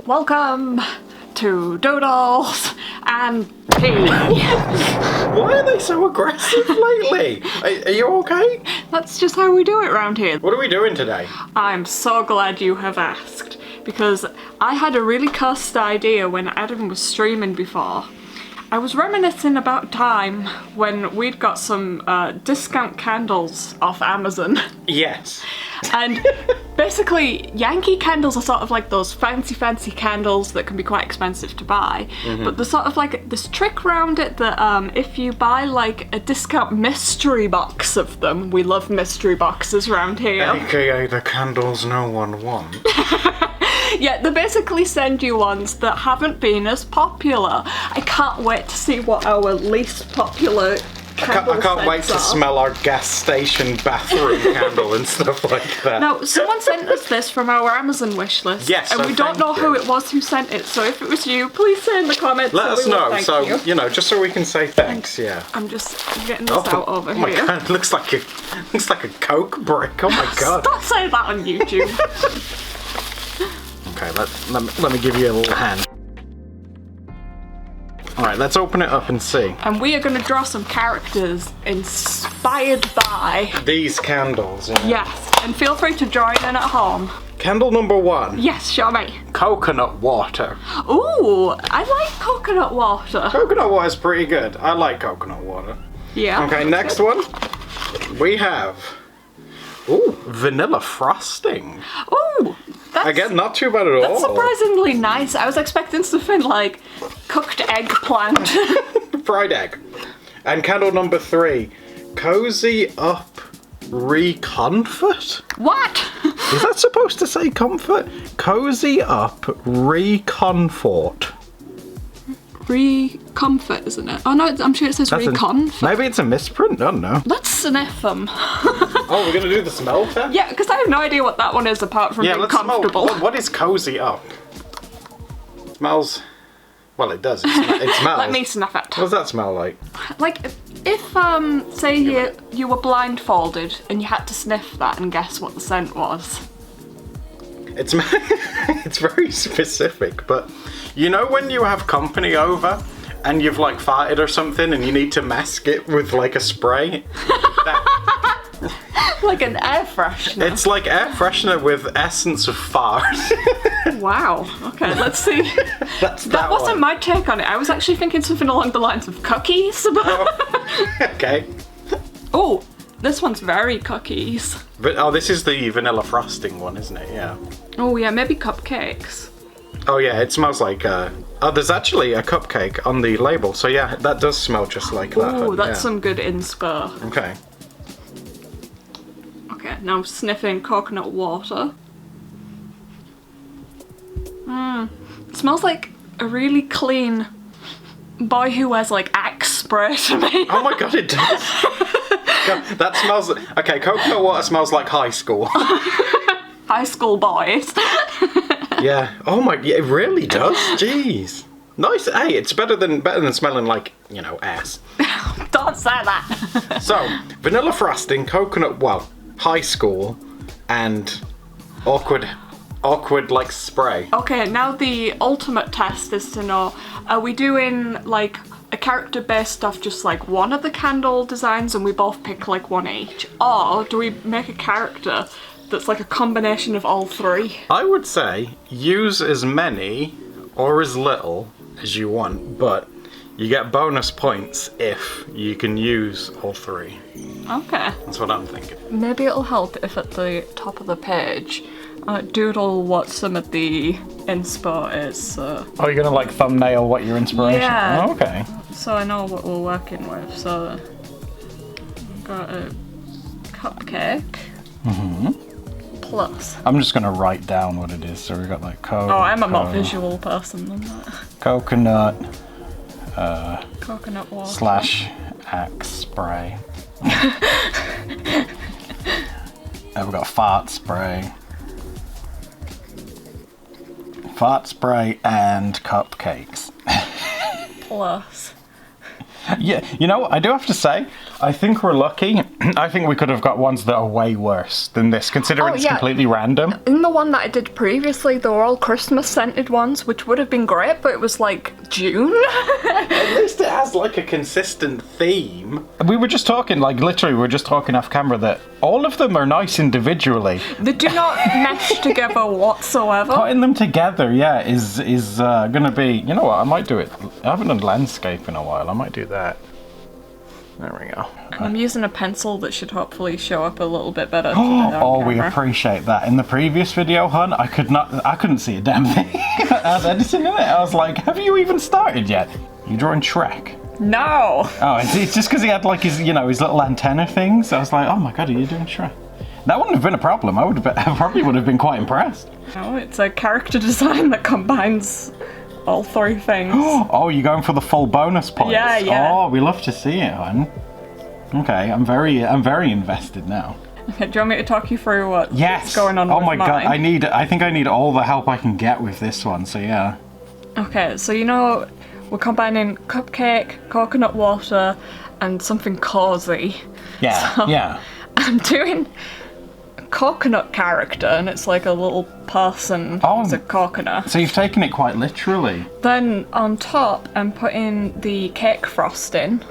Welcome to Doodles and tea. Why are they so aggressive lately? Are you okay? That's just how we do it around here. What are we doing today? I'm so glad you have asked, because I had a really cursed idea when Adam was streaming before. I was reminiscing about time when we'd got some discount candles off Amazon. Yes. And basically, Yankee candles are sort of like those fancy candles that can be quite expensive to buy. Mm-hmm. But there's sort of like this trick around it that if you buy like a discount mystery box of them, we love mystery boxes around here. AKA the candles no one wants. Yeah, they basically send you ones that haven't been as popular. I can't wait to see what our least popular I can't wait to smell our gas station bathroom candle and stuff like that. Now, someone sent us this from our Amazon wish list. Yes, and we don't know who it was who sent it, so if it was you, please say in the comments. Let us know, so, you know, just so we can say thanks, yeah. I'm just getting this out over here. Oh my god, it looks like a Coke brick, oh my god. Stop saying that on YouTube. Okay, let me give you a little hand. Alright, let's open it up and see. And we are going to draw some characters inspired by these candles. Yeah. Yes, and feel free to join in at home. Candle number 1. Yes, show me. Coconut water. Ooh, I like coconut water. Coconut water is pretty good. I like coconut water. Yeah. Okay, next one. We have... Ooh, vanilla frosting. Ooh, that's... Again, not too bad at all. That's surprisingly nice. I was expecting something like cooked eggplant. Fried egg. And candle number 3. Cozy up recomfort? What? Is that supposed to say comfort? Cozy up recomfort. Recomfort, isn't it? Oh no, I'm sure it says recomfort. Maybe it's a misprint, I don't know. Let's sniff them. Oh, we're gonna do the smell test? Yeah, because I have no idea what that one is apart from being comfortable. What is cozy up? Smells... Well, it does. It smells. Let me sniff it. What does that smell like? Like, if say you were blindfolded and you had to sniff that and guess what the scent was. It's it's very specific, but you know when you have company over and you've like farted or something and you need to mask it with like a spray? Like an air freshener. It's like air freshener with essence of fart. Wow. Okay, let's see. That wasn't my take on it. I was actually thinking something along the lines of cookies. Okay. Oh, this one's very cookies. But this is the vanilla frosting one, isn't it? Yeah. Oh yeah, maybe cupcakes. Oh yeah, it smells like there's actually a cupcake on the label, so yeah, that does smell just like that. Oh, that's some good inspo. Okay. Okay, now I'm sniffing coconut water. It smells like a really clean boy who wears like Axe spray to me. Oh my god, it does. God, that smells... Okay, coconut water smells like high school. High school boys. Yeah. Oh my... Yeah, it really does. Jeez. Nice. Hey, it's better than smelling like, you know, ass. Don't say that. So, vanilla frosting, coconut... Well, high school, and awkward like spray. Okay, now the ultimate test is to know, are we doing like a character based off just like one of the candle designs and we both pick like one each? Or do we make a character that's like a combination of all three? I would say use as many or as little as you want, but you get bonus points if you can use all three. Okay. That's what I'm thinking. Maybe it'll help if at the top of the page doodle what some of the inspo is. So. Oh, you're gonna like thumbnail what your inspiration? Yeah. Oh, okay. So I know what we're working with. So I've got a cupcake. Plus. I'm just gonna write down what it is. So we got like Oh, I'm a more visual person than that. Coconut. Coconut water. / Axe spray. We've got fart spray. Fart spray and cupcakes. Plus. Yeah, you know, I do have to say, I think we're lucky. I think we could have got ones that are way worse than this, considering it's completely random. In the one that I did previously, they were all Christmas scented ones, which would have been great, but it was like June. At least it has like a consistent theme. We were just talking, like literally, we were just talking off camera that all of them are nice individually. They do not mesh together whatsoever. Putting them together, yeah, is gonna be. You know what? I might do it. I haven't done landscape in a while. I might do that. There we go. I'm using a pencil that should hopefully show up a little bit better. Oh, we appreciate that. In the previous video, hun, I couldn't see a damn thing. I was editing it. I was like, have you even started yet? You drawing Shrek? No. Oh, it's just because he had like his, his little antenna things. I was like, oh my god, are you doing Shrek? That wouldn't have been a problem. I probably would have been quite impressed. No, it's a character design that combines all three things. Oh, you're going for the full bonus points? Yeah. Oh, we love to see it, hon. Okay, I'm very invested now. Okay, do you want me to talk you through what's going on with mine? God, I think I need all the help I can get with this one, so yeah. Okay, so we're combining cupcake, coconut water, and something cozy. Yeah, so yeah. I'm doing coconut character, and it's like a little person who's a coconut. So you've taken it quite literally. Then on top I'm putting the cake frosting.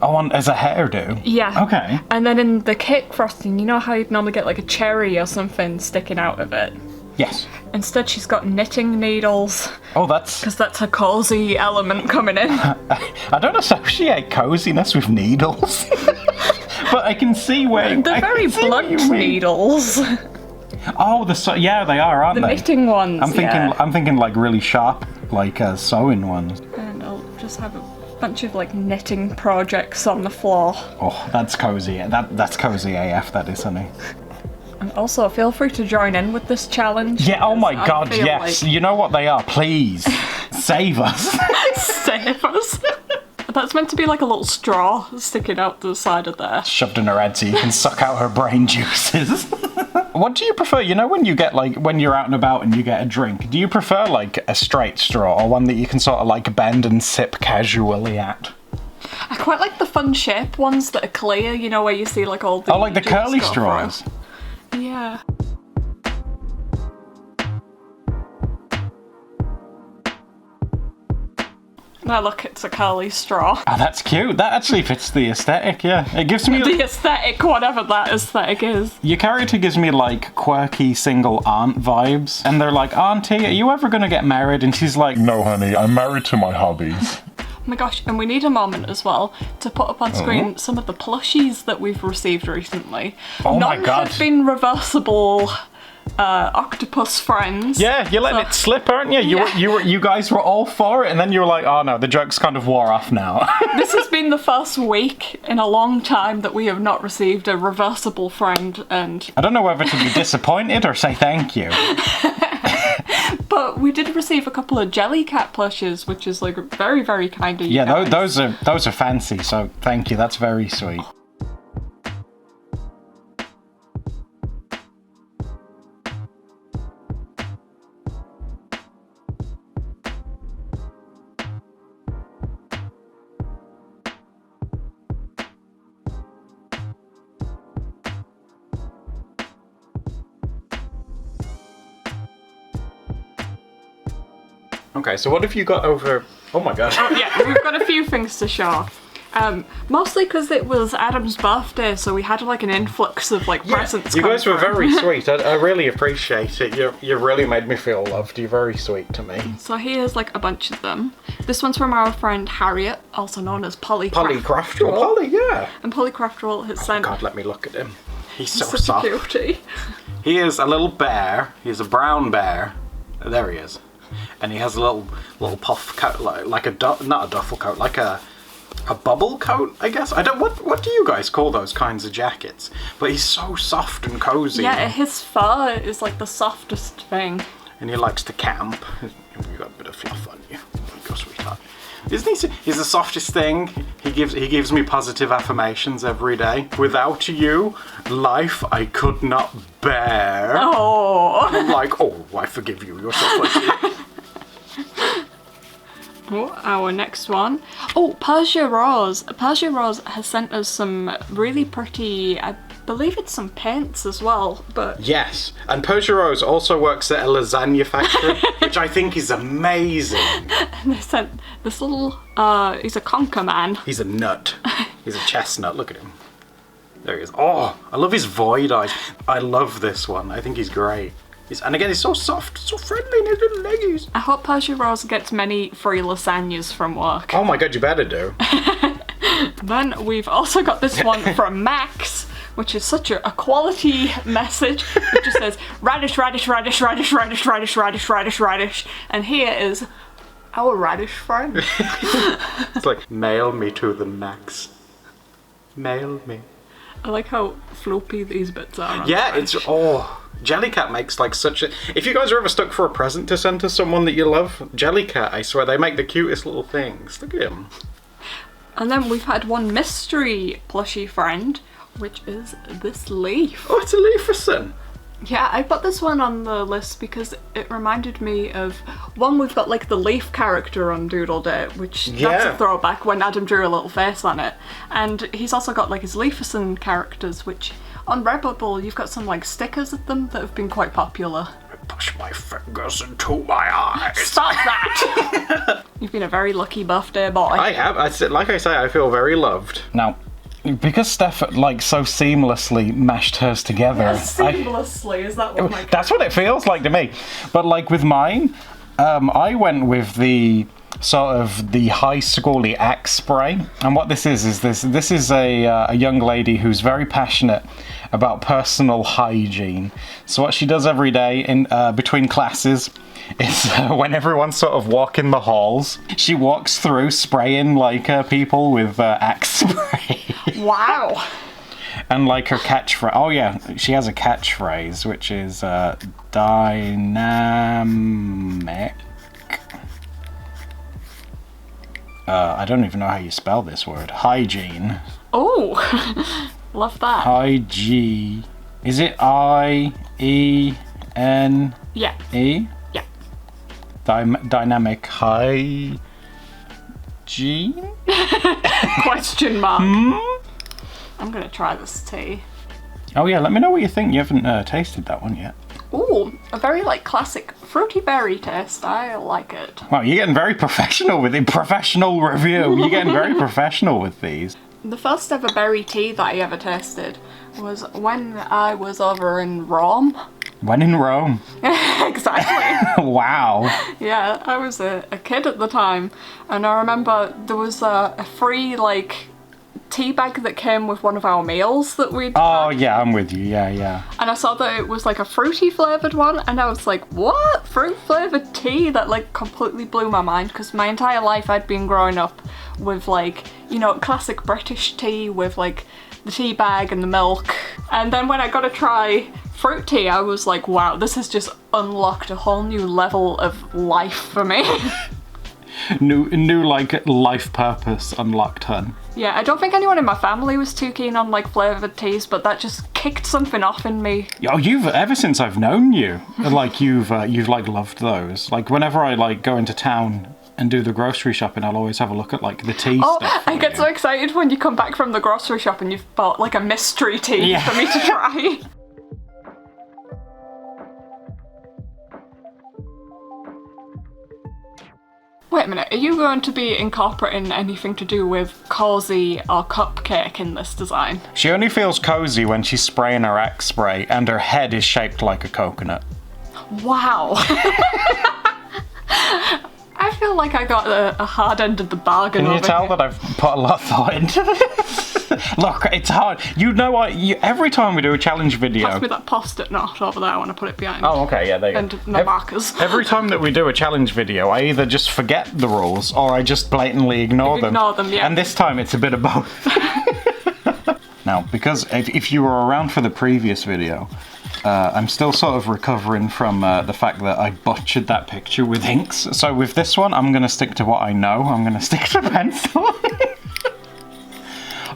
As a hairdo? Yeah. Okay. And then in the cake frosting, you know how you'd normally get like a cherry or something sticking out of it? Yes. Instead she's got knitting needles. Oh, that's... Because that's a cozy element coming in. I don't associate coziness with needles. But I can see where... They're very blunt needles. Oh, yeah, they are, aren't they? The knitting ones, I'm thinking like really sharp, like sewing ones. And I'll just have a bunch of like knitting projects on the floor. Oh, that's cozy. That's cozy AF, that is, honey. And also, feel free to join in with this challenge. Yeah, oh my god, yes. You know what they are, please. Save us. Save us. That's meant to be like a little straw sticking out the side of there. Shoved in her head so you can suck out her brain juices. What do you prefer? You know when you get when you're out and about and you get a drink, do you prefer like a straight straw or one that you can sort of like bend and sip casually at? I quite like the fun shape ones that are clear, where you see like all the... Oh, like the curly straws? Yeah. Now look, it's a curly straw. Oh, that's cute. That actually fits the aesthetic, yeah. It gives me... The aesthetic, whatever that aesthetic is. Your character gives me, like, quirky single aunt vibes. And they're like, Auntie, are you ever gonna get married? And she's like, no, honey, I'm married to my hobbies. Oh my gosh, and we need a moment as well to put up on screen some of the plushies that we've received recently. Oh my god. None have been reversible... octopus friends. Yeah, you're letting it slip, aren't you? You guys were all for it, and then you were like, oh no, the joke's kind of wore off now. This has been the first week in a long time that we have not received a reversible friend, and... I don't know whether to be disappointed or say thank you. But we did receive a couple of Jellycat plushes, which is like very, very kind of you. Yeah, those are fancy, so thank you, that's very sweet. Okay, so what have you got over... Oh my god. Oh yeah, we've got a few things to show. Mostly because it was Adam's birthday, so we had like an influx of like presents. You guys were very sweet. I really appreciate it. You really made me feel loved. You're very sweet to me. So here's like a bunch of them. This one's from our friend Harriet, also known as Polly Craftrell. Polly, yeah. And Polly Craftrell has sent... God, let me look at him. He's so such soft. a cutie. He is a little bear. He's a brown bear. There he is. And he has a little puff coat, like not a duffel coat, like a bubble coat, I guess. I don't. What do you guys call those kinds of jackets? But he's so soft and cozy. Yeah, his fur is like the softest thing. And he likes to camp. You got a bit of fluff on you. Go, sweetheart. Isn't he? He's the softest thing. He gives me positive affirmations every day. Without you, life I could not bear. Oh. And I'm like, oh, I forgive you. You're so funny. Oh, our next one. Oh, Persia Rose. Persia Rose has sent us some really pretty, I believe it's some paints as well, but... Yes, and Persia Rose also works at a lasagna factory, which I think is amazing. And they sent this little, he's a conker man. He's a nut. He's a chestnut, look at him. There he is. Oh, I love his void eyes. I love this one. I think he's great. And again, he's so soft, so friendly in his little leggies. I hope Persia Rose gets many free lasagnas from work. Oh my god, you better do. Then we've also got this one from Max, which is such a quality message. It just says, radish, radish, radish, radish, radish, radish, radish, radish, radish. And here is our radish friend. It's like, mail me to the Max. Mail me. I like how floppy these bits are. Yeah, it's... Oh... Jellycat makes like such a... If you guys are ever stuck for a present to send to someone that you love, Jellycat, I swear, they make the cutest little things. Look at him. And then we've had one mystery plushie friend, which is this leaf. Oh, it's a leafison. Yeah, I put this one on the list because it reminded me of one. We've got like the leaf character on Doodle Day, which that's a throwback when Adam drew a little face on it. And he's also got like his leafison characters, which on Redbubble you've got some like stickers of them that have been quite popular. I push my fingers into my eyes. Stop that! You've been a very lucky birthday boy. I have. Like I say, I feel very loved. Now, because Steph like so seamlessly mashed hers together. Seamlessly, is that what my... That's what it feels like to me. But like with mine, I went with the sort of the high schooly axe spray. And what this is this is a young lady who's very passionate about personal hygiene. So what she does every day in between classes is when everyone's sort of walking the halls, she walks through spraying like people with axe spray. Wow. And like her catchphrase, oh yeah, she has a catchphrase which is dynamic. I don't even know how you spell this word. Hygiene. Oh, love that. Hygiene. Is it I-E-N-E? Yeah. E? Yeah. Dynamic hygiene? Question mark. I'm gonna try this tea. Oh yeah, let me know what you think. You haven't tasted that one yet. Ooh, a very like classic fruity berry taste. I like it. Wow, you're getting very professional with it. Professional review. You're getting very professional with these. The first ever berry tea that I ever tasted was when I was over in Rome. When in Rome. Exactly. Wow. Yeah, I was a kid at the time, and I remember there was a free like tea bag that came with one of our meals that we'd Oh had. yeah, I'm with you. Yeah. And I saw that it was like a fruity flavoured one, and I was like, what? Fruit flavoured tea? That like completely blew my mind, because my entire life I'd been growing up with like, you know, classic British tea with like the tea bag and the milk. And then when I got to try fruit tea, I was like, wow, this has just unlocked a whole new level of life for me. New like life purpose unlocked, hun. Yeah, I don't think anyone in my family was too keen on like flavoured teas, but that just kicked something off in me. Oh, you've ever since I've known you, like you've like loved those. Like whenever I like go into town and do the grocery shopping, I'll always have a look at like the tea stuff. Oh, I get so excited when you come back from the grocery shop and you've bought like a mystery tea for me to try. Wait a minute, are you going to be incorporating anything to do with cozy or cupcake in this design? She only feels cozy when she's spraying her axe spray and her head is shaped like a coconut. Wow. I feel like I got a hard end of the bargain. Can you tell here. that I've put a lot of thought into this? Look, it's hard. You know what? Every time we do a challenge video... Pass me that post-it note over there, I want to put it behind. Oh, okay, yeah, there you go. And no markers. Every time that we do a challenge video, I either just forget the rules or I just blatantly ignore them. Ignore them, yeah. And this time it's a bit of both. Now, because if you were around for the previous video, I'm still sort of recovering from the fact that I butchered that picture with inks. So with this one, I'm going to stick to what I know. I'm going to stick to pencil.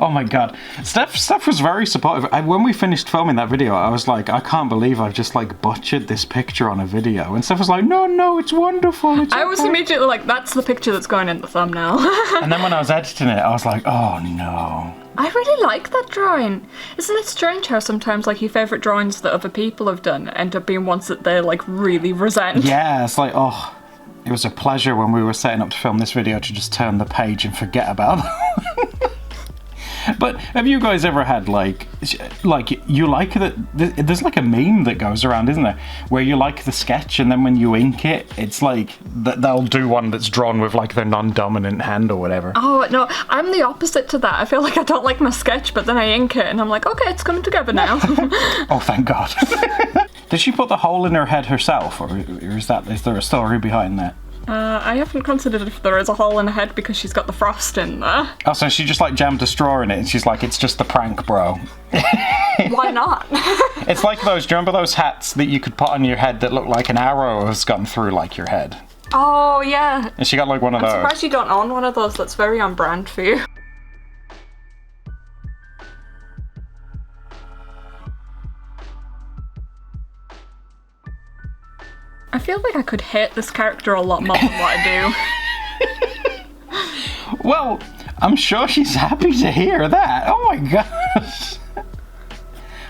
Oh my god. Steph was very supportive. When we finished filming that video, I was like, I can't believe I've just like butchered this picture on a video. And Steph was like, no, it's wonderful. I was immediately like, that's the picture that's going in the thumbnail. And then when I was editing it, I was like, oh no. I really like that drawing. Isn't it strange how sometimes like your favourite drawings that other people have done end up being ones that they like really resent? Yeah, it's like, oh, it was a pleasure when we were setting up to film this video to just turn the page and forget about them. But have you guys ever had like you like that? There's like a meme that goes around, isn't there, where you like the sketch and then when you ink it, it's like they'll do one that's drawn with like their non-dominant hand or whatever. Oh no, I'm the opposite to that. I feel like I don't like my sketch, but then I ink it and I'm like, okay, it's coming together now. Oh, thank God. Did she put the hole in her head herself, or is there a story behind that? I haven't considered if there is a hole in her head because she's got the frost in there. Oh, so she just like jammed a straw in it and she's like, it's just a prank, bro. Why not? It's like those, do you remember those hats that you could put on your head that look like an arrow has gone through like your head? Oh, yeah. And she got like one of those. I'm surprised you don't own one of those. That's very on brand for you. I feel like I could hate this character a lot more than what I do. Well, I'm sure she's happy to hear that. Oh my gosh.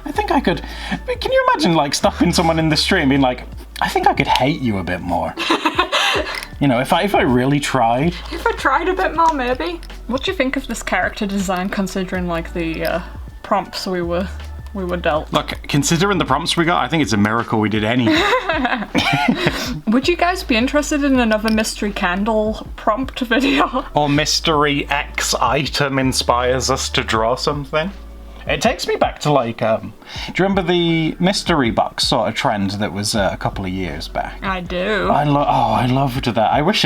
I think I could... Can you imagine like stopping someone in the street and being like, I think I could hate you a bit more. You know, if I really tried. If I tried a bit more, maybe. What do you think of this character design considering like the prompts we were dealt? Look, considering the prompts we got, I think it's a miracle we did anything. Would you guys be interested in another mystery candle prompt video? Or mystery X item inspires us to draw something? It takes me back to like, do you remember the mystery box sort of trend that was a couple of years back? I do. I loved that. I wish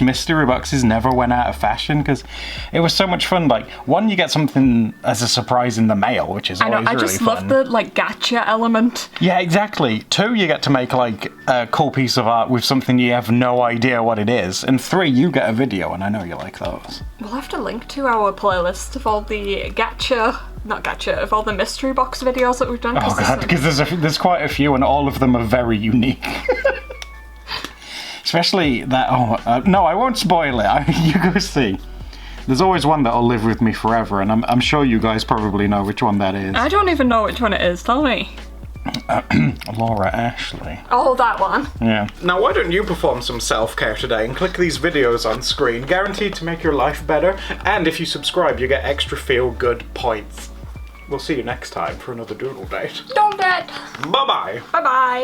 mystery boxes never went out of fashion because it was so much fun. Like, one, you get something as a surprise in the mail, which is always really fun. I just love the like gacha element. Yeah, exactly. 2, you get to make like a cool piece of art with something you have no idea what it is. And 3, you get a video, and I know you like those. We'll have to link to our playlist of all the of all the mystery box videos that we've done. Oh god, because there's quite a few and all of them are very unique. Especially that, no, I won't spoil it. You go see. There's always one that'll live with me forever, and I'm sure you guys probably know which one that is. I don't even know which one it is, tell me. Laura Ashley. Oh, that one. Yeah. Now why don't you perform some self-care today and click these videos on screen, guaranteed to make your life better, and if you subscribe you get extra feel-good points. We'll see you next time for another doodle date. Doodle date! Bye-bye! Bye-bye!